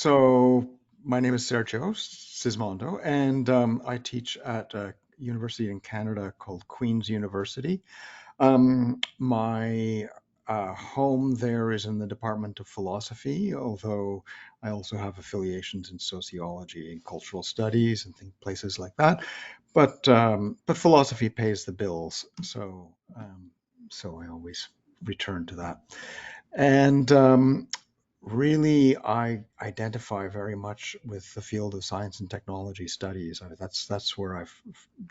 So my name is Sergio Simondo, and I teach at a university in Canada called Queen's University. My home there is in the Department of Philosophy, although I also have affiliations in sociology and cultural studies and places like that. But philosophy pays the bills, so I always return to that. And really, I identify very much with the field of science and technology studies. That's where I've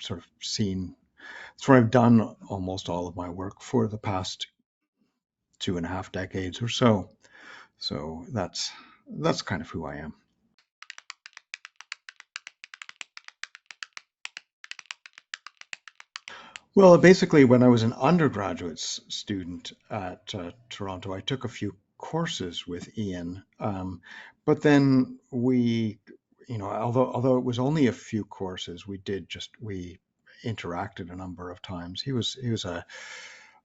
sort of seen, that's where I've done almost all of my work for the past 2.5 decades or so. So that's kind of who I am. Well, basically, when I was an undergraduate student at Toronto, I took a few courses with Ian, but then although it was only a few courses, we interacted a number of times. He was a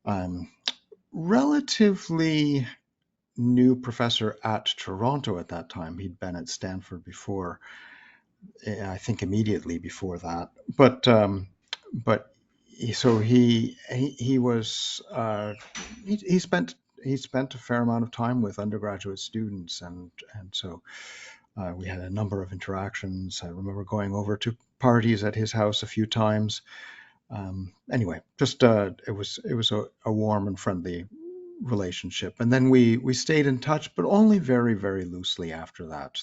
um, relatively new professor at Toronto at that time. He'd been at Stanford before, I think immediately before that, but so he was he spent a fair amount of time with undergraduate students, and so we had a number of interactions. I remember going over to parties at his house a few times. Anyway, just it was a warm and friendly relationship, and then we stayed in touch, but only very very loosely after that.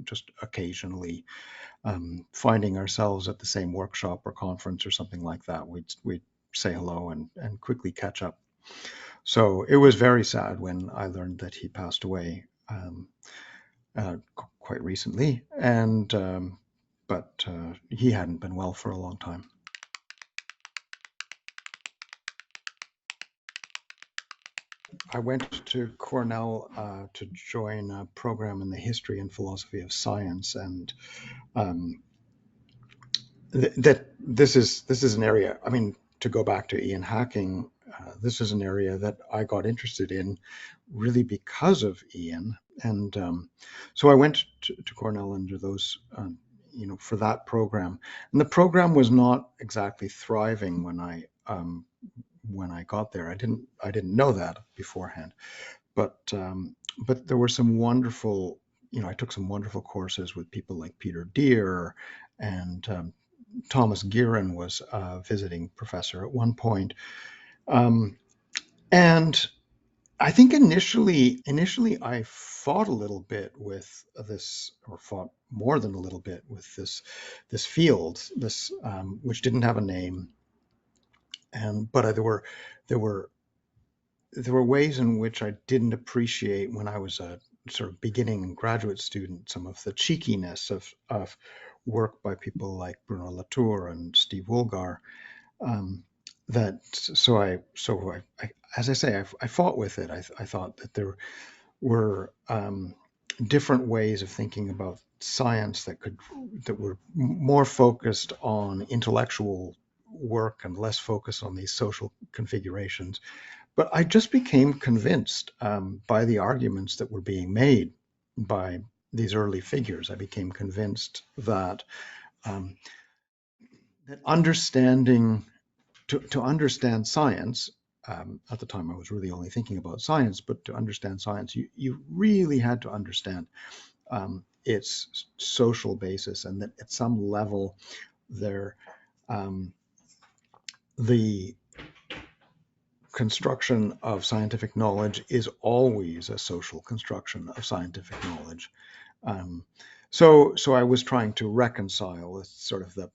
Just occasionally finding ourselves at the same workshop or conference or something like that. We'd say hello and quickly catch up. So it was very sad when I learned that he passed away quite recently, and but he hadn't been well for a long time. I went to Cornell to join a program in the history and philosophy of science, and um, that this is an area. I mean, to go back to Ian Hacking, this is an area that I got interested in really because of Ian, and so I went to Cornell under those. For that program, and the program was not exactly thriving when I got there. I didn't know that beforehand, but there were some wonderful. I took some wonderful courses with people like Peter Deere, and Thomas Guerin was a visiting professor at one point. Um, and I think initially I fought a little bit with this, or fought more than a little bit with this field, this which didn't have a name, and but there were there were ways in which I didn't appreciate when I was a sort of beginning graduate student, some of the cheekiness of work by people like Bruno Latour and Steve Woolgar. Um, that I, as I say, I fought with it. I thought that there were different ways of thinking about science that were more focused on intellectual work and less focused on these social configurations. But I just became convinced by the arguments that were being made by these early figures. I became convinced um, that to understand science, at the time I was really only thinking about science, but to understand science, you really had to understand its social basis, and that at some level there, um, the construction of scientific knowledge is always a social construction of scientific knowledge. Um, so I was trying to reconcile sort of the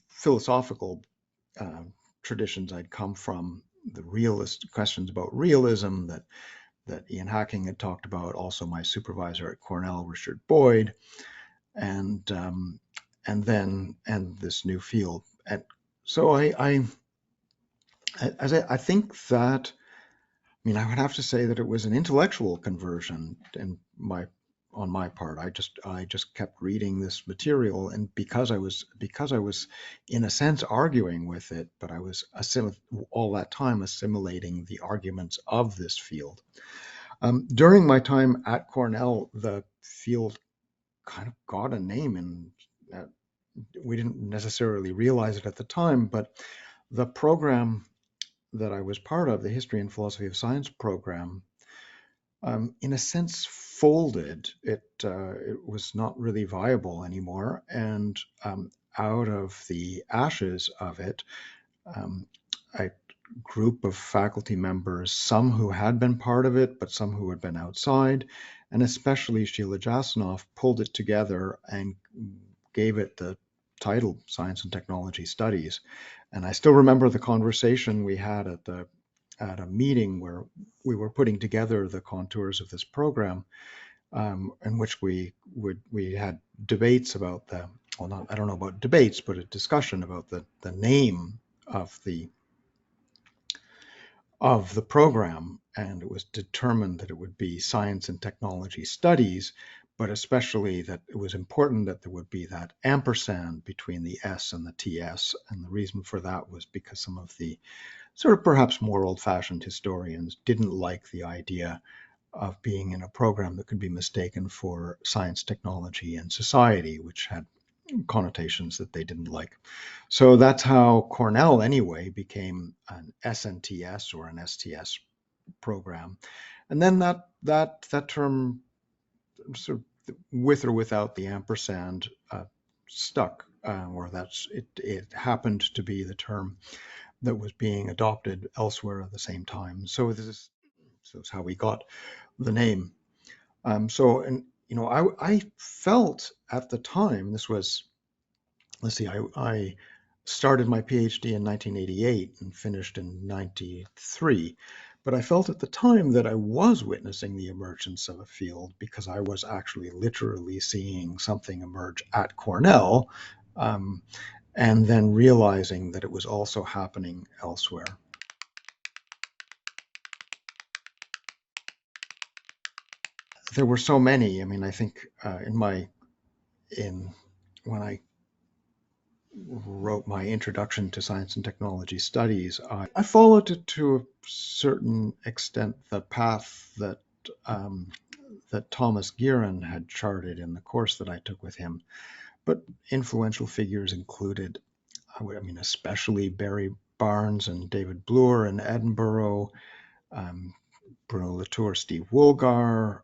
philosophical uh, traditions I'd come from, the realist questions about realism that Ian Hacking had talked about, also my supervisor at Cornell, Richard Boyd, and this new field. And so I think that, I mean, I would have to say that it was an intellectual conversion on my part. I just kept reading this material, and because I was in a sense arguing with it, but I was all that time assimilating the arguments of this field. During my time at Cornell, the field kind of got a name, and we didn't necessarily realize it at the time, but the program that I was part of, the History and Philosophy of Science program, in a sense folded. It was not really viable anymore, and out of the ashes of it, a group of faculty members, some who had been part of it, but some who had been outside, and especially Sheila Jasanoff, pulled it together and gave it the title Science and Technology Studies. And I still remember the conversation we had at a meeting where we were putting together the contours of this program, in which we had debates about I don't know about debates, but a discussion about the name of the program, and it was determined that it would be Science and Technology Studies, but especially that it was important that there would be that ampersand between the S and the TS. And the reason for that was because some of the sort of perhaps more old-fashioned historians didn't like the idea of being in a program that could be mistaken for science, technology, and society, which had connotations that they didn't like. So that's how Cornell, anyway, became an SNTS or an STS program. And then that term, sort of with or without the ampersand, stuck, or it happened to be the term that was being adopted elsewhere at the same time. So this is how we got the name. And I felt at the time, this was, let's see, I started my PhD in 1988 and finished in 93. But I felt at the time that I was witnessing the emergence of a field, because I was actually literally seeing something emerge at Cornell, and then realizing that it was also happening elsewhere. There were so many. I mean, I think when I wrote my introduction to science and technology studies, I followed it to a certain extent the path that Thomas Gieren had charted in the course that I took with him. But influential figures included, especially Barry Barnes and David Bloor in Edinburgh, Bruno Latour, Steve Woolgar,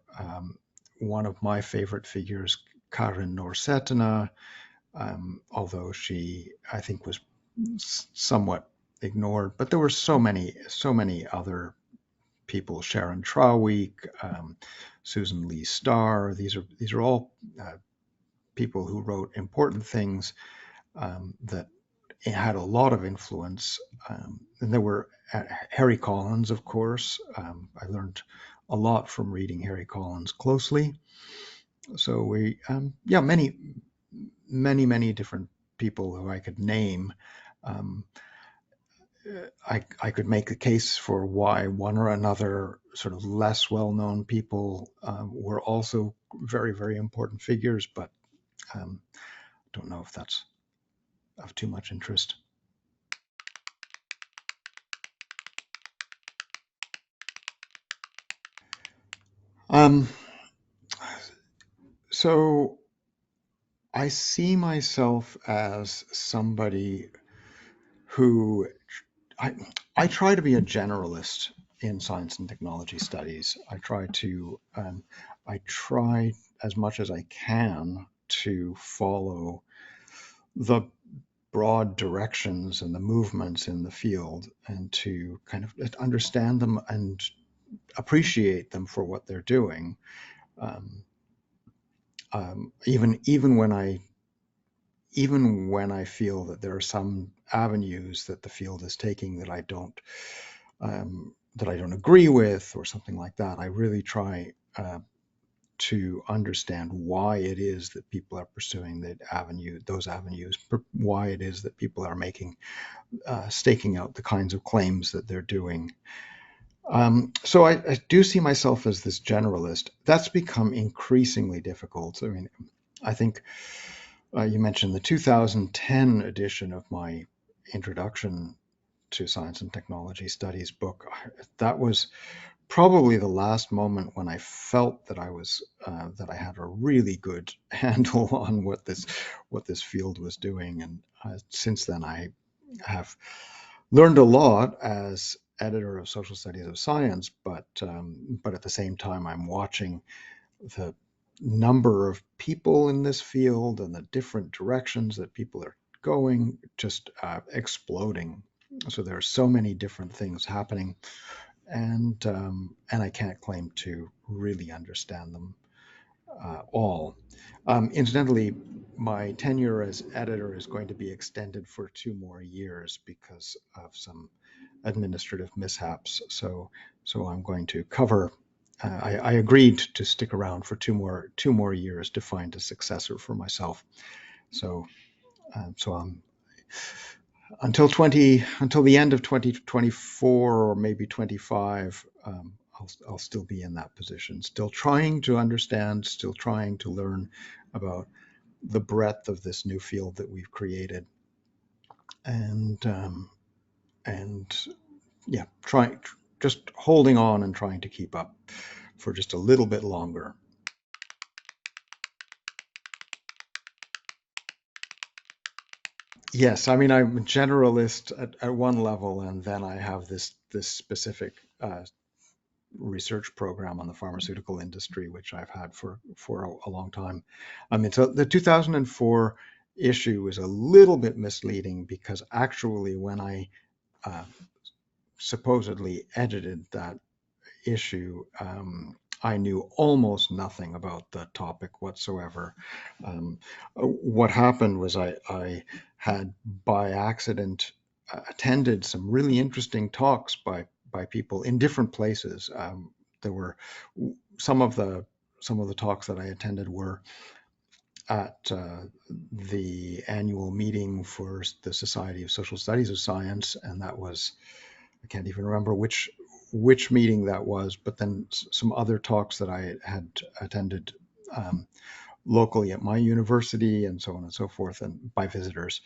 one of my favorite figures, Karin Norsettina, although she, I think, was somewhat ignored. But there were so many other people, Sharon Trawick, Susan Lee Starr. These are all people who wrote important things that had a lot of influence. And there were Harry Collins, of course. I learned a lot from reading Harry Collins closely. So many different people who I could name. I could make a case for why one or another sort of less well-known people were also very, very important figures, but don't know if that's of too much interest. So I see myself as somebody who I try to be a generalist in science and technology studies. I try as much as I can to follow the broad directions and the movements in the field, and to kind of understand them and appreciate them for what they're doing. Even when I feel that there are some avenues that the field is taking that I don't agree with, or something like that, I really try to understand why it is that people are pursuing those avenues, why it is that people are staking out the kinds of claims that they're doing. So I do see myself as this generalist. That's become increasingly difficult. I mean, I think you mentioned the 2010 edition of my Introduction to Science and Technology Studies book. That was probably the last moment when I felt that I had a really good handle on what this field was doing. And since then, I have learned a lot as editor of Social Studies of Science, but at the same time, I'm watching the number of people in this field and the different directions that people are going just exploding. So there are so many different things happening, and I can't claim to really understand them all. Incidentally, my tenure as editor is going to be extended for 2 more years because of some administrative mishaps. So I'm going to cover. I agreed to stick around for 2 more years to find a successor for myself. So so I'm until the end of 2024 or maybe 25. I'll still be in that position, still trying to understand, still trying to learn about the breadth of this new field that we've created, and and yeah, trying, just holding on and trying to keep up for just a little bit longer. Yes, I mean, I'm a generalist at one level, and then I have this specific research program on the pharmaceutical industry, which I've had for a long time. I mean, so the 2004 issue is a little bit misleading because actually, when I uh, supposedly edited that issue, I knew almost nothing about the topic whatsoever. What happened was I had by accident attended some really interesting talks by people in different places. There were some of the some of the talks that I attended were at the annual meeting for the Society of Social Studies of Science, and that was, I can't even remember which meeting that was, but then some other talks that I had attended um, locally at my university, and so on and so forth, and by visitors.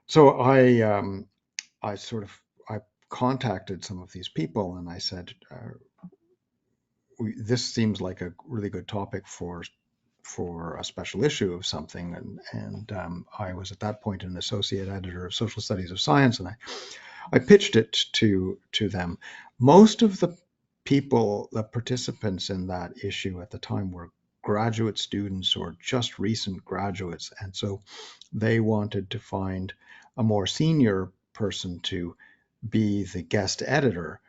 So I sort of I contacted some of these people, and I said, "This seems like a really good topic for a special issue of something." And I was at that point an associate editor of Social Studies of Science, and I pitched it to them. Most of the people, the participants in that issue at the time, were graduate students or just recent graduates, and so they wanted to find a more senior person to be the guest editor.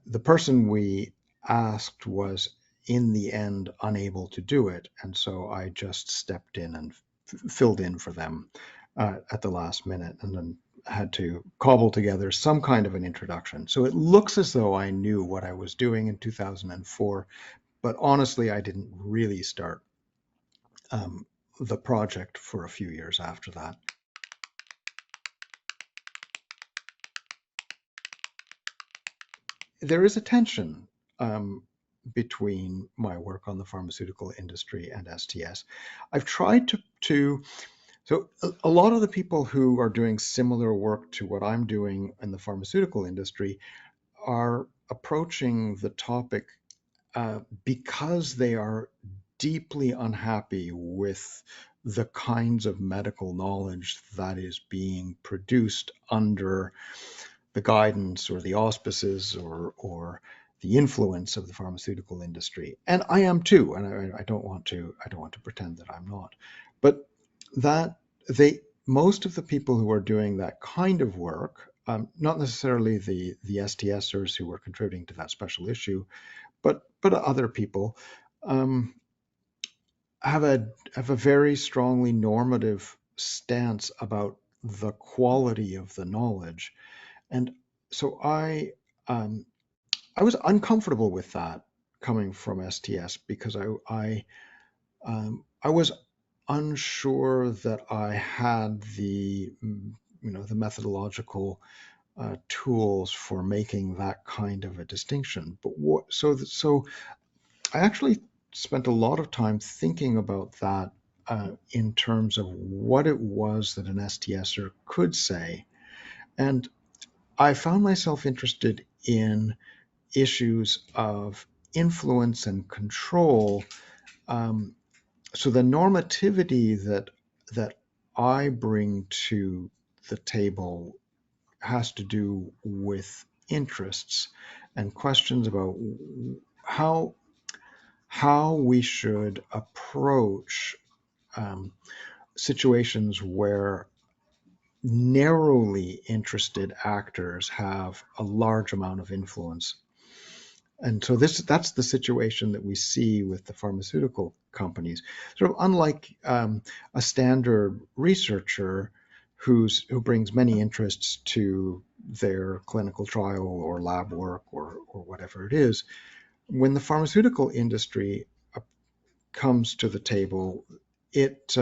The person we asked was in the end unable to do it, and so I just stepped in and filled in for them at the last minute, and then had to cobble together some kind of an introduction. So it looks as though I knew what I was doing in 2004, but honestly, I didn't really start um, the project for a few years after that. There is a tension between my work on the pharmaceutical industry and STS. I've tried to so a lot of the people who are doing similar work to what I'm doing in the pharmaceutical industry are approaching the topic because they are deeply unhappy with the kinds of medical knowledge that is being produced under the guidance or the auspices or the influence of the pharmaceutical industry. And I am too, and I don't want to pretend that I'm not. But that they most of the people who are doing that kind of work, not necessarily the STSers who were contributing to that special issue, but other people, um, have a very strongly normative stance about the quality of the knowledge. And so um, I was uncomfortable with that coming from STS because I was unsure that I had the methodological tools for making that kind of a distinction. But so I actually spent a lot of time thinking about that in terms of what it was that an STSer could say, and I found myself interested in issues of influence and control. So the normativity that I bring to the table has to do with interests and questions about how we should approach situations where narrowly interested actors have a large amount of influence. And so that's the situation that we see with the pharmaceutical companies. Sort of unlike a standard researcher who brings many interests to their clinical trial or lab work or whatever it is, when the pharmaceutical industry comes to the table, it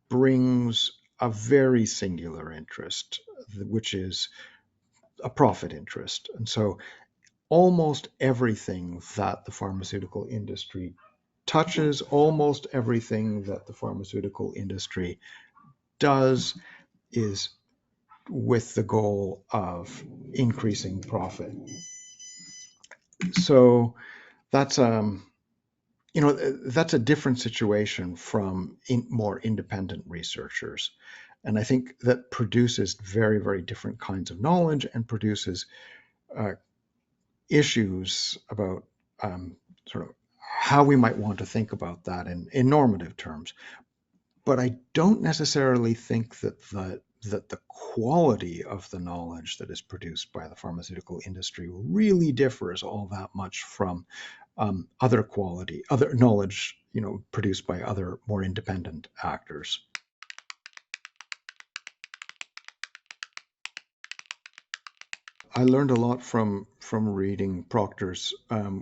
brings a very singular interest, which is a profit interest. And so almost everything that the pharmaceutical industry touches, almost everything that the pharmaceutical industry does is with the goal of increasing profit. So that's that's a different situation from more independent researchers. And I think that produces very, very different kinds of knowledge and produces issues about sort of how we might want to think about that in normative terms. But I don't necessarily think that the quality of the knowledge that is produced by the pharmaceutical industry really differs all that much from other knowledge, produced by other more independent actors. I learned a lot from reading Proctor's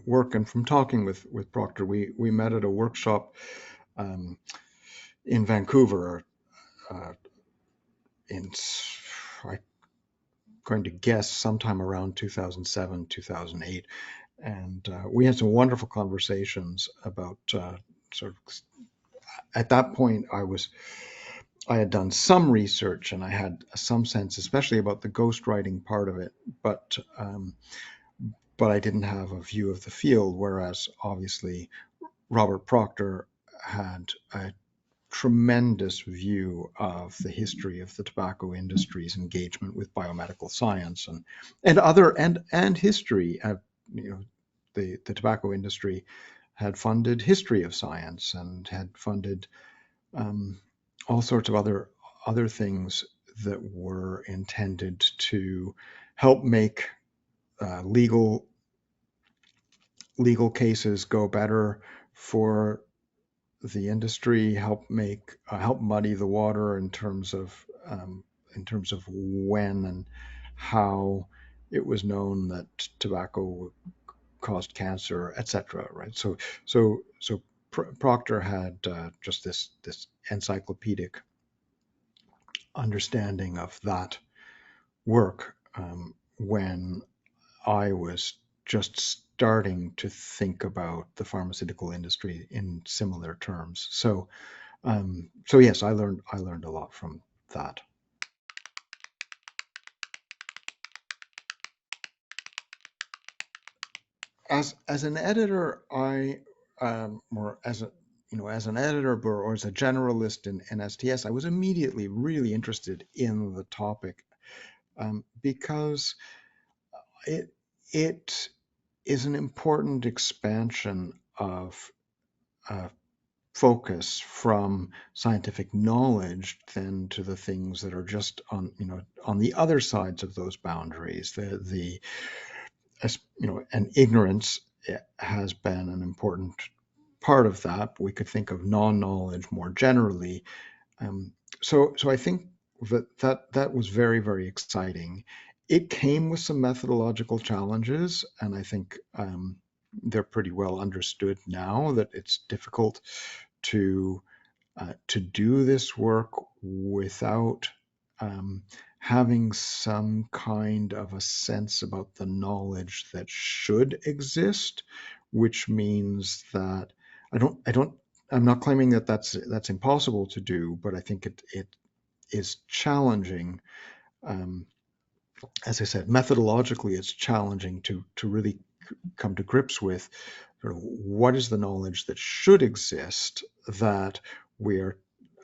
work and from talking with Proctor. We met at a workshop in Vancouver in, I'm going to guess, sometime around 2007, 2008. And we had some wonderful conversations about sort of, at that point, I had done some research and I had some sense, especially about the ghostwriting part of it, but I didn't have a view of the field, whereas obviously Robert Proctor had a tremendous view of the history of the tobacco industry's engagement with biomedical science and history. The tobacco industry had funded history of science and had funded all sorts of other things that were intended to help make legal cases go better for the industry, help muddy the water in terms of when and how it was known that tobacco caused cancer, etc. Right. So Proctor had just this encyclopedic understanding of that work when I was just starting to think about the pharmaceutical industry in similar terms. So yes, I learned a lot from that. As an editor, or as an editor or as a generalist in NSTS, I was immediately really interested in the topic because it is an important expansion of focus from scientific knowledge then to the things that are just on the other sides of those boundaries. And ignorance has been an important part of that. We could think of non-knowledge more generally. So I think that was very, very exciting. It came with some methodological challenges, and I think they're pretty well understood now that it's difficult to do this work without having some kind of a sense about the knowledge that should exist, which means that I'm not claiming that that's impossible to do, but I think it is challenging as I said, methodologically, it's challenging to really come to grips with sort of what is the knowledge that should exist that we're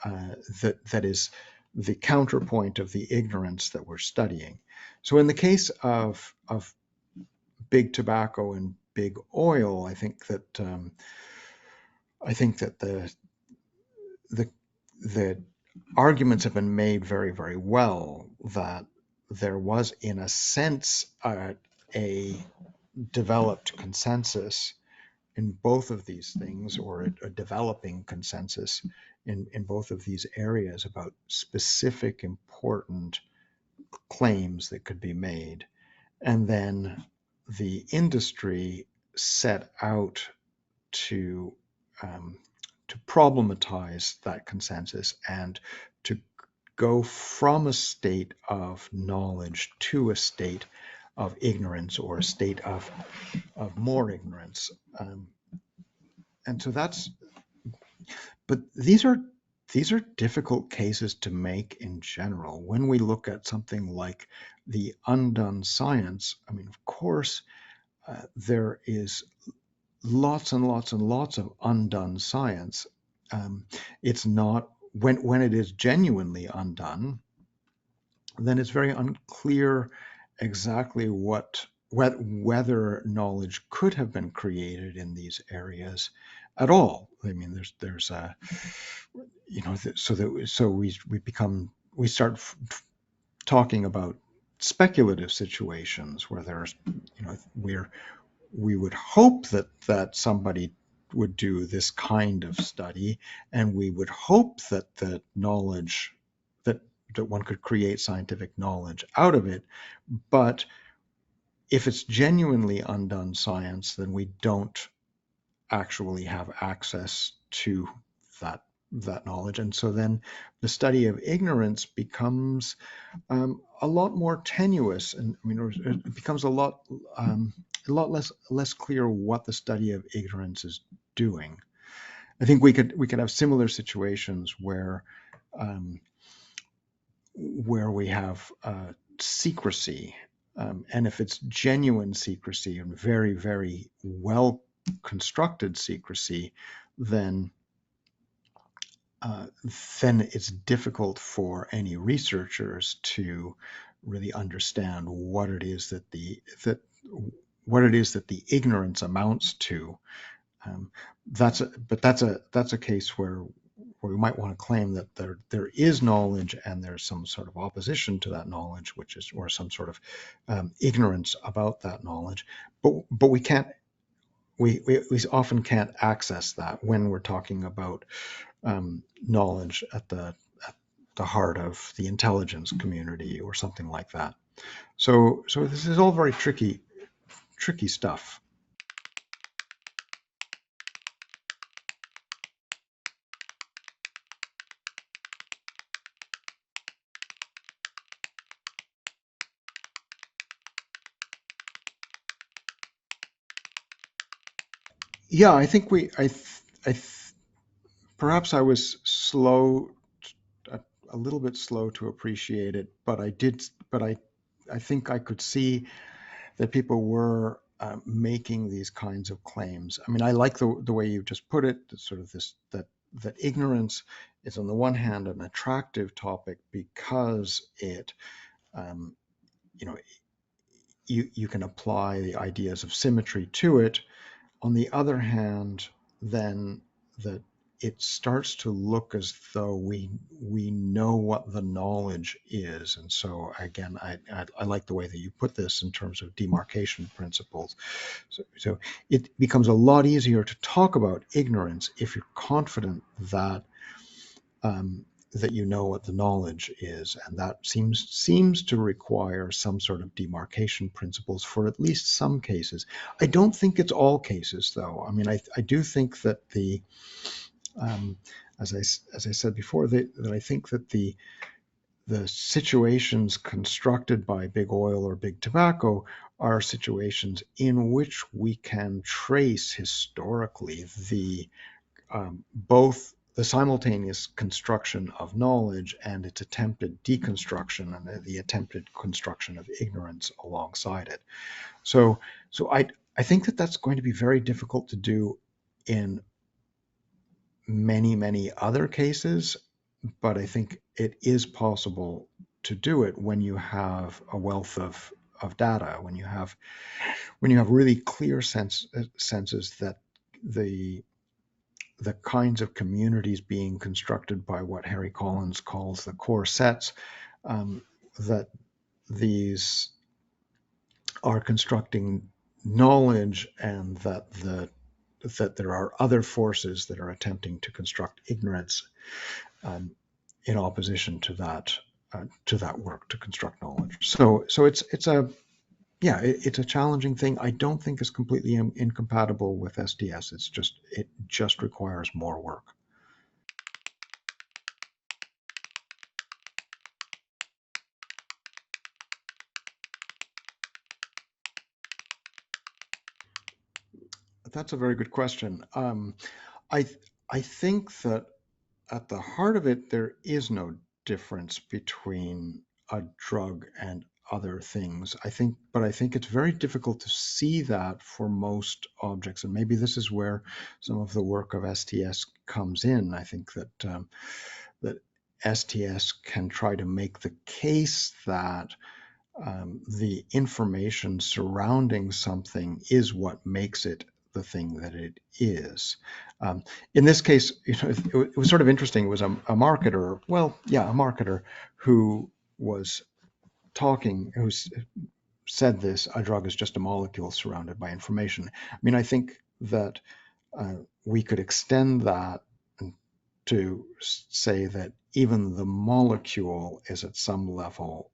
that is the counterpoint of the ignorance that we're studying. So in the case of big tobacco and big oil, I think that the the arguments have been made very, very well that there was, in a sense, a developed consensus in both of these things, or a developing consensus in both of these areas about specific important claims that could be made. And then the industry set out to um, to problematize that consensus and to go from a state of knowledge to a state of ignorance, or a state of more ignorance. And so but these are difficult cases to make in general. When we look at something like the undone science, I mean, of course, there is lots and lots and lots of undone science. It's not, when it is genuinely undone, then it's very unclear exactly whether knowledge could have been created in these areas at all. I mean, there's a, so we start talking about speculative situations where there's, we would hope that somebody would do this kind of study, and we would hope that the knowledge that one could create scientific knowledge out of it. But if it's genuinely undone science, then we don't actually have access to that knowledge. And so then the study of ignorance becomes a lot more tenuous, and I mean, it becomes a lot less clear what the study of ignorance is doing. I think we could have similar situations where we have secrecy, and if it's genuine secrecy and very, very well constructed secrecy, then it's difficult for any researchers to really understand what it is that the ignorance amounts to. That's a case where we might want to claim that there is knowledge and there's some sort of opposition to that knowledge, or some sort of ignorance about that knowledge. But we can't. We often can't access that when we're talking about knowledge at the heart of the intelligence community or something like that. So this is all very tricky stuff. Yeah, I think perhaps I was a little bit slow to appreciate it, but I think I could see that people were making these kinds of claims. I mean, I like the way you just put it, that sort of that ignorance is on the one hand an attractive topic because it, um, you know, you can apply the ideas of symmetry to it. On the other hand, then that it starts to look as though we know what the knowledge is. And so again, I like the way that you put this in terms of demarcation principles. So it becomes a lot easier to talk about ignorance if you're confident that that you know what the knowledge is, and that seems to require some sort of demarcation principles for at least some cases. I don't think it's all cases, though. I mean, I do think that as I said before, that I think that the situations constructed by big oil or big tobacco are situations in which we can trace historically both the simultaneous construction of knowledge and its attempted deconstruction and the attempted construction of ignorance alongside it. So, I think that that's going to be very difficult to do in many other cases, but I think it is possible to do it when you have a wealth of data, when you have really clear senses that the kinds of communities being constructed by what Harry Collins calls the core sets, that these are constructing knowledge, and that there are other forces that are attempting to construct ignorance, in opposition to that work to construct knowledge. So it's a challenging thing. I don't think it's completely incompatible with STS. It just requires more work. That's a very good question. I I think that at the heart of it, there is no difference between a drug and other things. But I think it's very difficult to see that for most objects, and maybe this is where some of the work of STS comes in. I think that STS can try to make the case that the information surrounding something is what makes it the thing that it is. In this case, it was sort of interesting. It was a marketer, a marketer who was who said this: a drug is just a molecule surrounded by information. I mean, I think that we could extend that to say that even the molecule is at some level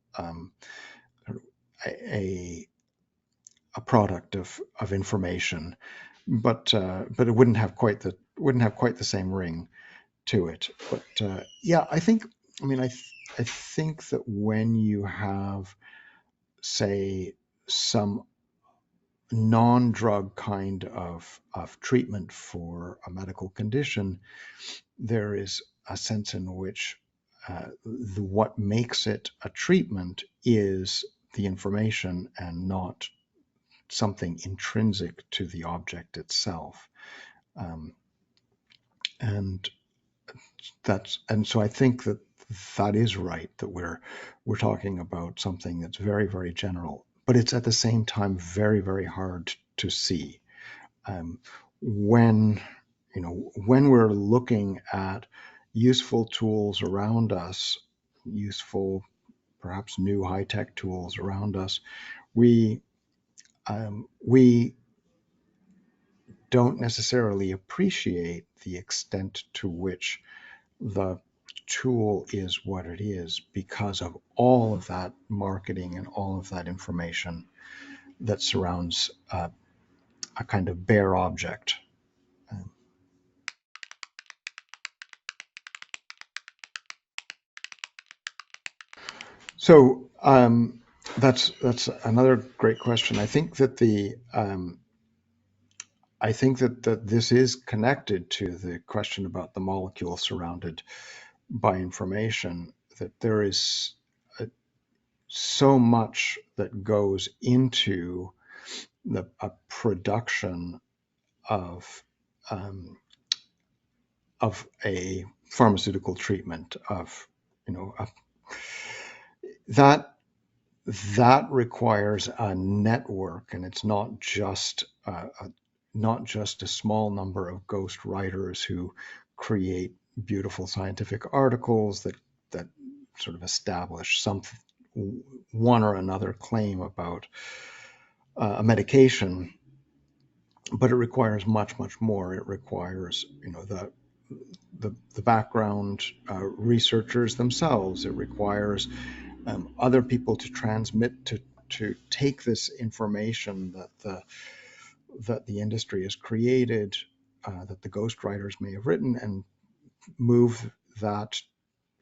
a product of information, but it wouldn't have quite the same ring to it. But I think, I think that when you have, say, some non-drug kind of treatment for a medical condition, there is a sense in which what makes it a treatment is the information and not something intrinsic to the object itself. And so I think that is right, that we're talking about something that's very, very general, but it's at the same time very, very hard to see. When we're looking at useful tools around us, useful, perhaps new high-tech tools around us, we don't necessarily appreciate the extent to which the tool is what it is because of all of that marketing and all of that information that surrounds a kind of bare object. So that's another great question. I think that this is connected to the question about the molecule surrounded by information, that there is so much that goes into a production of a pharmaceutical treatment, that requires a network, and it's not just a small number of ghost writers who create beautiful scientific articles that sort of establish one or another claim about a medication, but it requires much more. It requires the background researchers themselves. It requires other people to transmit, to take this information that the industry has created, that the ghostwriters may have written, and move that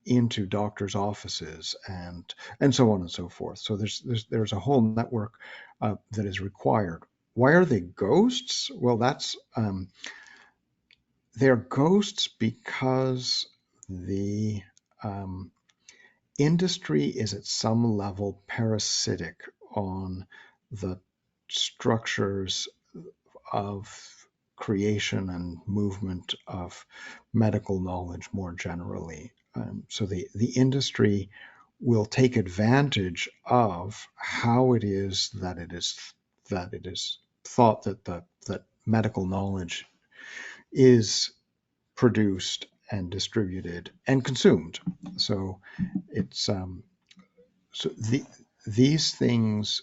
into doctors' offices and so on and so forth. So there's a whole network that is required. Why are they ghosts? Well, they're ghosts because the industry is at some level parasitic on the structures of creation and movement of medical knowledge more generally. So the industry will take advantage of how it is that it is thought that medical knowledge is produced and distributed and consumed. So it's so these things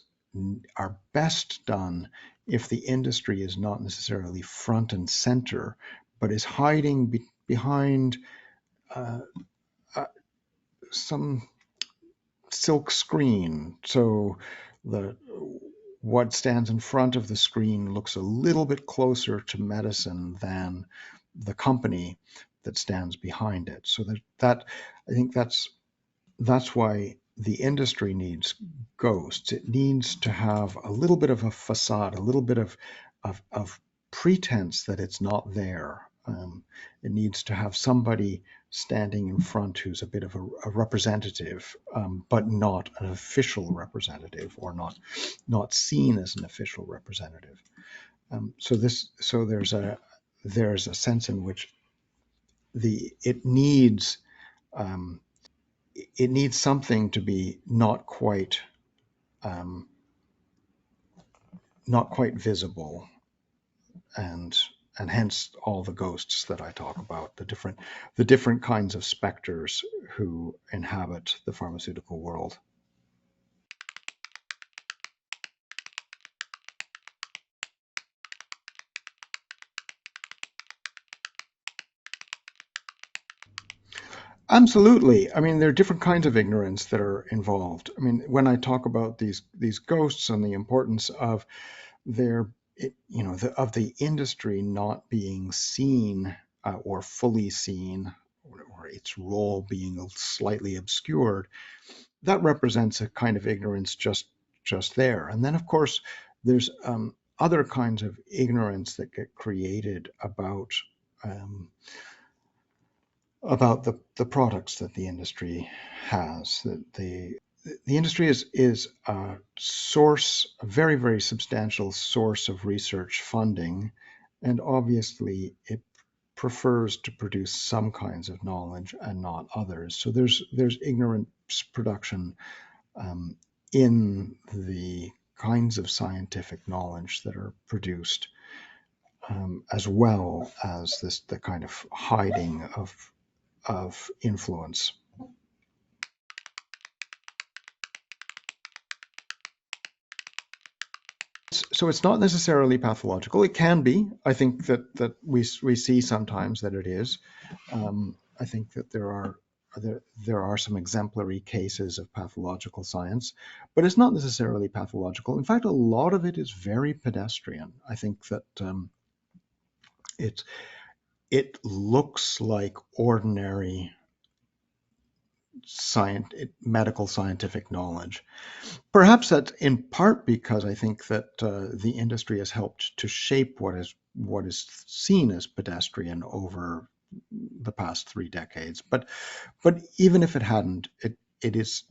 are best done if the industry is not necessarily front and center, but is hiding behind uh, uh, some silk screen. So the what stands in front of the screen looks a little bit closer to medicine than the company that stands behind it. So that I think that's why the industry needs ghosts. It needs to have a little bit of a facade, a little bit of pretense that it's not there. It needs to have somebody standing in front who's a bit of a representative, but not an official representative, or not seen as an official representative. So there's a sense in which the it needs um, it needs something to be um, not quite visible, and hence all the ghosts that I talk about, the different kinds of specters who inhabit the pharmaceutical world. Absolutely. I mean, there are different kinds of ignorance that are involved. I mean, when I talk about these ghosts and the importance of their of the industry not being seen, or fully seen, or its role being slightly obscured, that represents a kind of ignorance just there. And then, of course, there's other kinds of ignorance that get created um, about the products that the industry has. The industry is a very, very substantial source of research funding, and obviously it prefers to produce some kinds of knowledge and not others. So there's ignorance production um, in the kinds of scientific knowledge that are produced, as well as the kind of hiding of influence. So it's not necessarily pathological. It can be. I think that we see sometimes that it is. I think that there are some exemplary cases of pathological science, but it's not necessarily pathological. In fact, a lot of it is very pedestrian. I think that it it looks like ordinary medical scientific knowledge. Perhaps that's in part because I think that the industry has helped to shape what is seen as pedestrian over the past 3 decades. But even if it hadn't, it is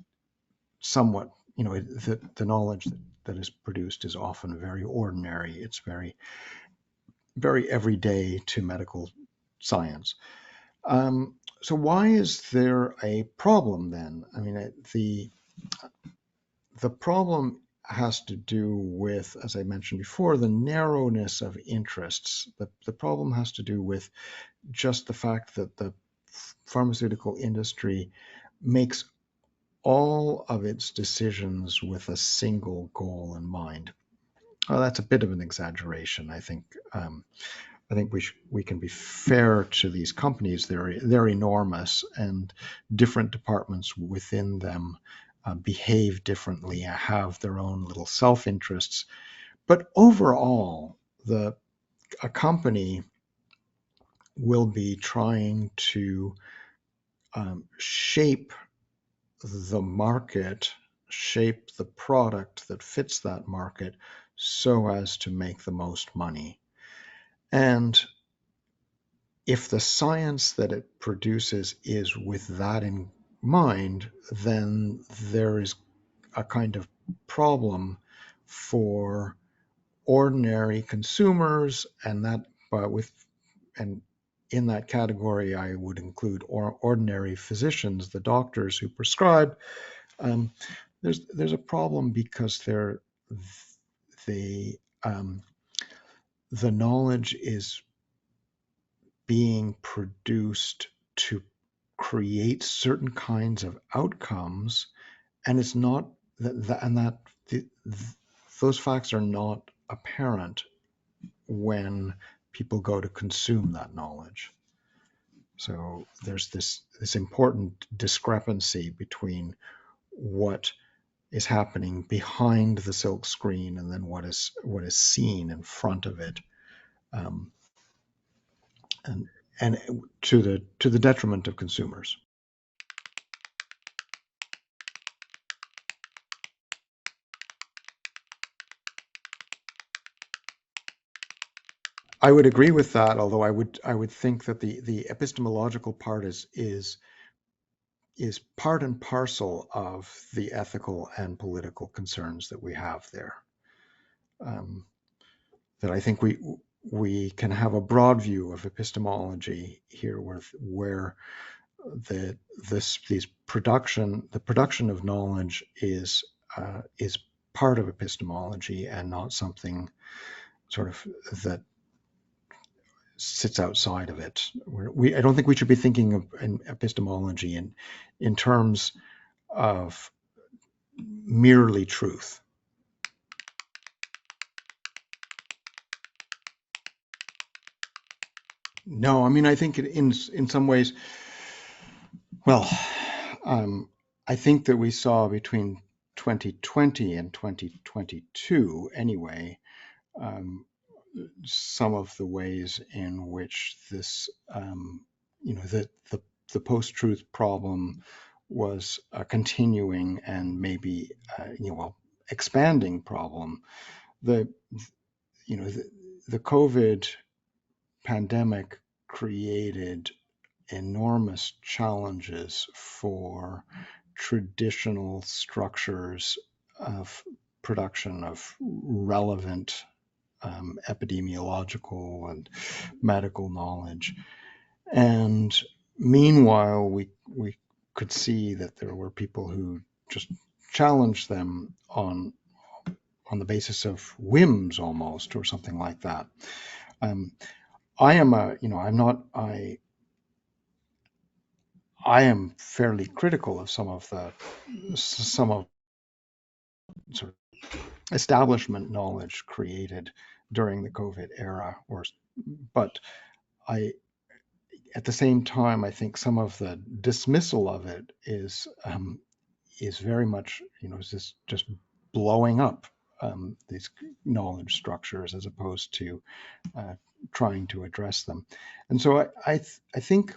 somewhat, the knowledge that is produced is often very ordinary. It's very, very everyday to medical science. So why is there a problem then? I mean, the problem has to do with, as I mentioned before, the narrowness of interests. The problem has to do with just the fact that the pharmaceutical industry makes all of its decisions with a single goal in mind. Well, that's a bit of an exaggeration. I think we can be fair to these companies. They're enormous, and different departments within them behave differently, have their own little self-interests. But overall, a company will be trying to shape the market, shape the product that fits that market so as to make the most money. And if the science that it produces is with that in mind, then there is a kind of problem for ordinary consumers, and that with and in that category I would include ordinary physicians, the doctors who prescribe. Um, there's a problem because the um, the knowledge is being produced to create certain kinds of outcomes, and it's not those facts are not apparent when people go to consume that knowledge. So there's this important discrepancy between what is happening behind the silk screen and then what is seen in front of it, um, and to the detriment of consumers. I would agree with that, although I would think that the epistemological part is part and parcel of the ethical and political concerns that we have there. That I think we can have a broad view of epistemology here, where the production of knowledge is part of epistemology and not something sort of that sits outside of it. I don't think we should be thinking of epistemology in terms of merely truth. No, I mean, I think in some ways, well, I think that we saw between 2020 and 2022 anyway, some of the ways in which this, the post-truth problem was a continuing and maybe, expanding problem. The, the COVID pandemic created enormous challenges for traditional structures of production of relevant epidemiological and medical knowledge. And meanwhile, we could see that there were people who just challenged them on the basis of whims almost, or something like that. I am I am fairly critical of some of sort of establishment knowledge created during the COVID era, but at the same time, I think some of the dismissal of it is very much, is just blowing up these knowledge structures as opposed to trying to address them. And so I think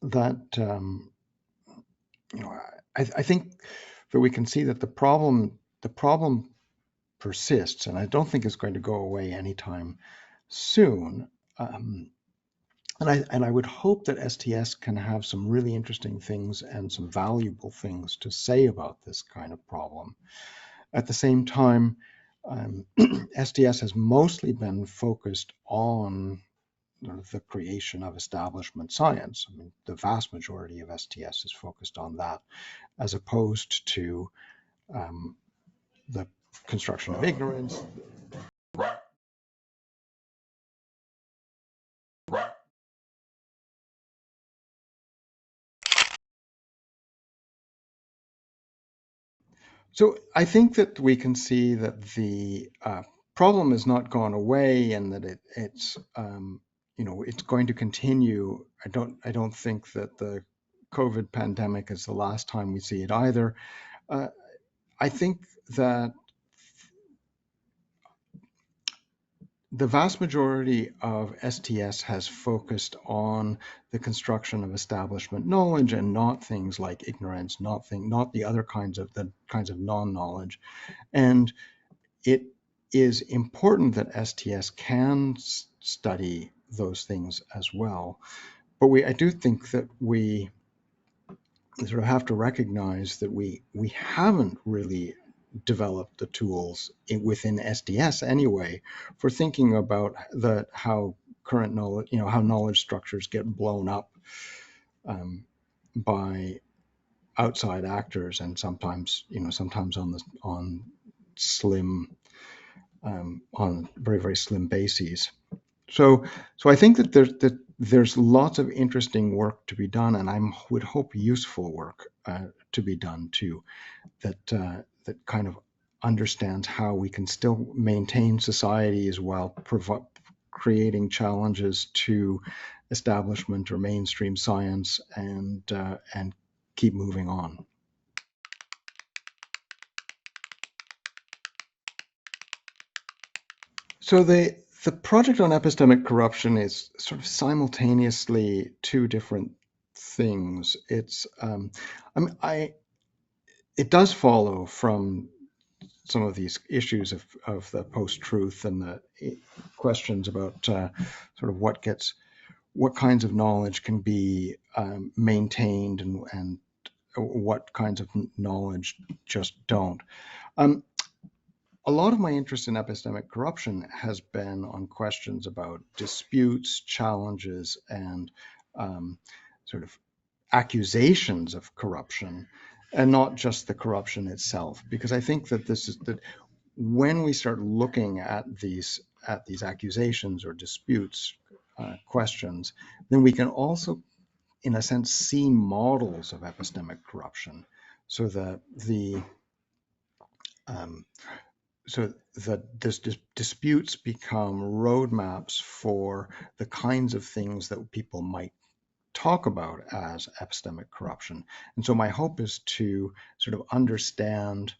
that I think that we can see that the problem persists, and I don't think it's going to go away anytime soon. And I would hope that STS can have some really interesting things and some valuable things to say about this kind of problem. At the same time, STS has mostly been focused on the creation of establishment science. I mean, the vast majority of STS is focused on that, as opposed to the construction of ignorance. So I think that we can see that the problem has not gone away, and that it's it's going to continue. I don't think that the COVID pandemic is the last time we see it either. I think that the vast majority of STS has focused on the construction of establishment knowledge, and not things like ignorance, not the other kinds of non-knowledge. And it is important that STS can study those things as well. But I do think that we sort of have to recognize that we haven't really developed the tools within SDS anyway for thinking about how current knowledge, how knowledge structures get blown up by outside actors, and sometimes on slim, on very, very slim bases. So I think that there's lots of interesting work to be done, and I would hope useful work to be done too, that kind of understands how we can still maintain societies while creating challenges to establishment or mainstream science, and keep moving on. So the project on epistemic corruption is sort of simultaneously two different things. It's it does follow from some of these issues of the post-truth and the questions about sort of what kinds of knowledge can be maintained, and what kinds of knowledge just don't. A lot of my interest in epistemic corruption has been on questions about disputes, challenges, and sort of accusations of corruption, and not just the corruption itself. Because I think that that when we start looking at these accusations or disputes, questions, then we can also, in a sense, see models of epistemic corruption. So disputes become roadmaps for the kinds of things that people might talk about as epistemic corruption. And so my hope is to sort of understand,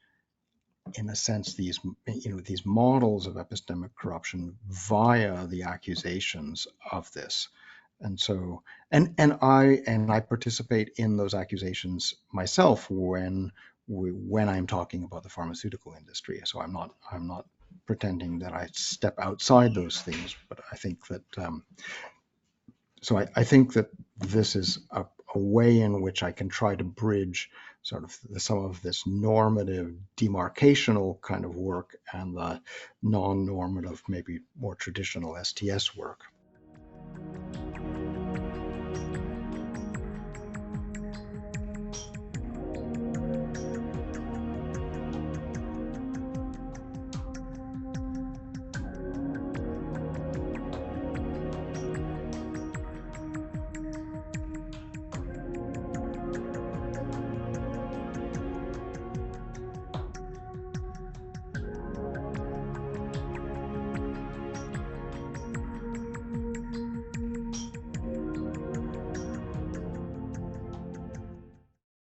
in a sense, these models of epistemic corruption via the accusations of this. And so, and I participate in those accusations myself when I'm talking about the pharmaceutical industry. So I'm not pretending that I step outside those things, but I think that I think that this is a way in which I can try to bridge sort of some of this normative demarcational kind of work and the non-normative, maybe more traditional STS work.